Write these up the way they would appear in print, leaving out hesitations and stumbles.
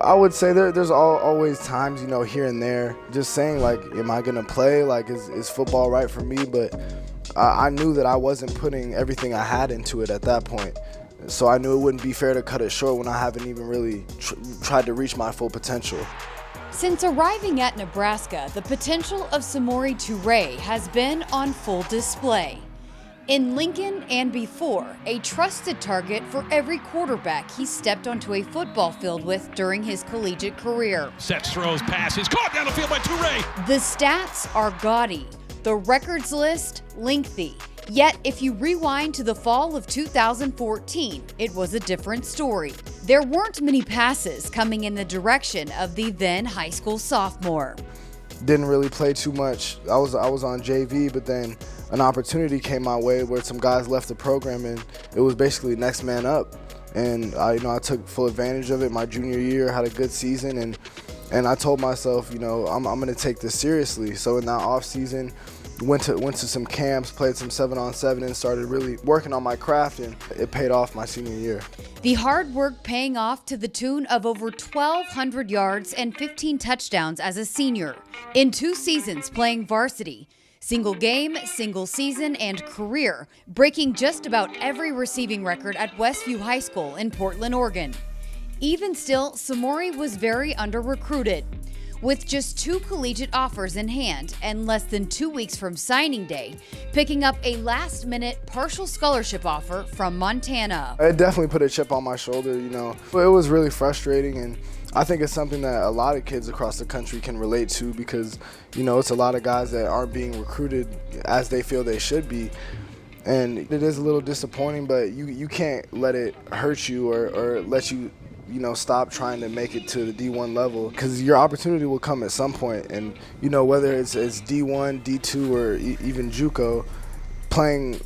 I would say there's always times, here and there, just saying, like, am I going to play? Like, is football right for me? But I knew that I wasn't putting everything I had into it at that point. So I knew it wouldn't be fair to cut it short when I haven't even really tried to reach my full potential. Since arriving at Nebraska, the potential of Samori Toure has been on full display. In Lincoln and before, a trusted target for every quarterback he stepped onto a football field with during his collegiate career. Sets, throws, passes, caught down the field by Toure. The stats are gaudy, the records list lengthy. Yet, if you rewind to the fall of 2014, it was a different story. There weren't many passes coming in the direction of the then high school sophomore. Didn't really play too much. I was on JV, but then an opportunity came my way where some guys left the program, and it was basically next man up. And I took full advantage of it. My junior year, had a good season, and I told myself, I'm going to take this seriously. So in that off season, went to some camps, played some 7-on-7, and started really working on my craft, and it paid off my senior year. The hard work paying off to the tune of over 1,200 yards and 15 touchdowns as a senior in 2 seasons playing varsity. Single game, single season, and career, breaking just about every receiving record at Westview High School in Portland, Oregon. Even still, Samori was very under-recruited. With just 2 collegiate offers in hand and less than 2 weeks from signing day, picking up a last-minute partial scholarship offer from Montana. It definitely put a chip on my shoulder, It was really frustrating, and I think it's something that a lot of kids across the country can relate to because, it's a lot of guys that aren't being recruited as they feel they should be. And it is a little disappointing, but you can't let it hurt you or let you stop trying to make it to the D1 level, because your opportunity will come at some point. And, whether it's D1, D2, or even JUCO, playing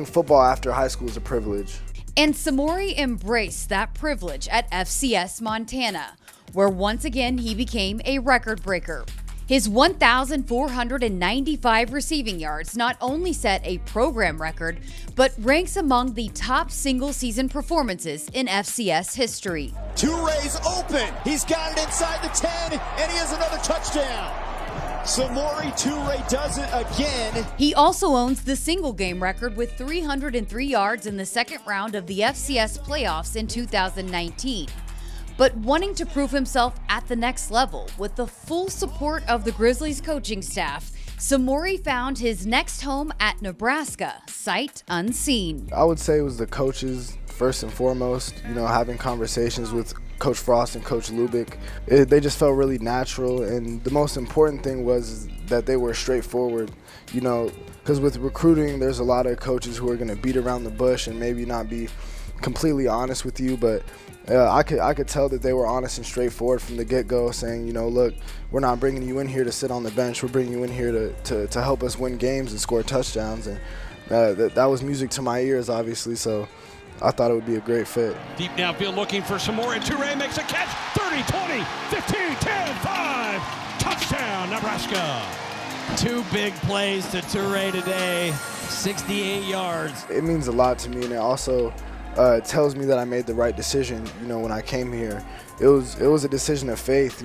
football after high school is a privilege. And Samori embraced that privilege at FCS Montana, where once again he became a record breaker. His 1,495 receiving yards not only set a program record, but ranks among the top single-season performances in FCS history. Toure's open. He's got it inside the 10, and he has another touchdown. Samori Toure does it again. He also owns the single-game record with 303 yards in the second round of the FCS playoffs in 2019. But wanting to prove himself at the next level with the full support of the Grizzlies coaching staff, Samori found his next home at Nebraska, sight unseen. I would say it was the coaches first and foremost, having conversations with Coach Frost and Coach Lubick. They just felt really natural, and the most important thing was that they were straightforward, because with recruiting, there's a lot of coaches who are going to beat around the bush and maybe not be completely honest with you, but I could tell that they were honest and straightforward from the get-go, saying, look, we're not bringing you in here to sit on the bench. We're bringing you in here to help us win games and score touchdowns. And that was music to my ears, obviously, so I thought it would be a great fit. Deep downfield looking for Samori. Toure makes a catch. 30, 20, 15, 10, 5. Touchdown, Nebraska. 2 big plays to Toure today, 68 yards. It means a lot to me, and it also tells me that I made the right decision, when I came here. It was a decision of faith,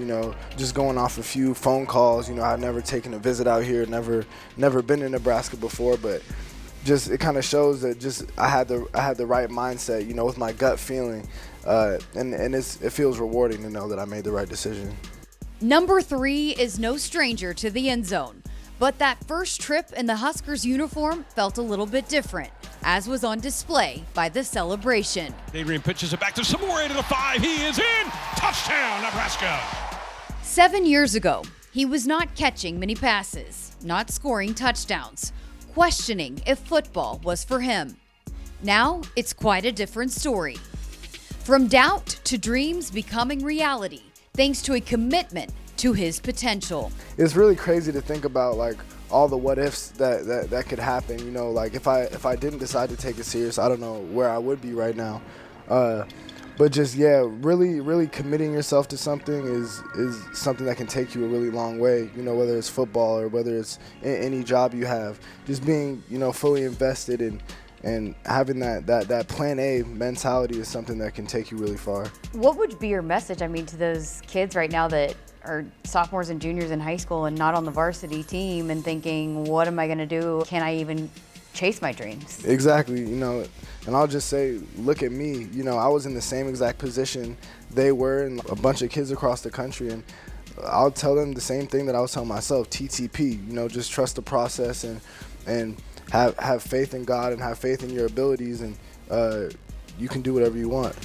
just going off a few phone calls. I'd never taken a visit out here, never been to Nebraska before, but just it kind of shows that I had the right mindset, with my gut feeling, and it feels rewarding to know that I made the right decision. Number 3 is no stranger to the end zone. But that first trip in the Huskers uniform felt a little bit different, as was on display by the celebration. Adrian pitches it back to Samori to the 5. He is in. Touchdown, Nebraska. 7 years ago, he was not catching many passes, not scoring touchdowns, questioning if football was for him. Now, it's quite a different story. From doubt to dreams becoming reality, thanks to a commitment to his potential. It's really crazy to think about, like, all the what ifs that could happen. Like if I didn't decide to take it serious, I don't know where I would be right now. But just really committing yourself to something is something that can take you a really long way. Whether it's football or whether it's any job you have, just being fully invested And having that plan A mentality is something that can take you really far. What would be your message, to those kids right now that are sophomores and juniors in high school and not on the varsity team and thinking, what am I going to do? Can I even chase my dreams? Exactly, and I'll just say, look at me. I was in the same exact position they were, and a bunch of kids across the country, and I'll tell them the same thing that I was telling myself, TTP, just trust the process and have faith in God and have faith in your abilities, and you can do whatever you want.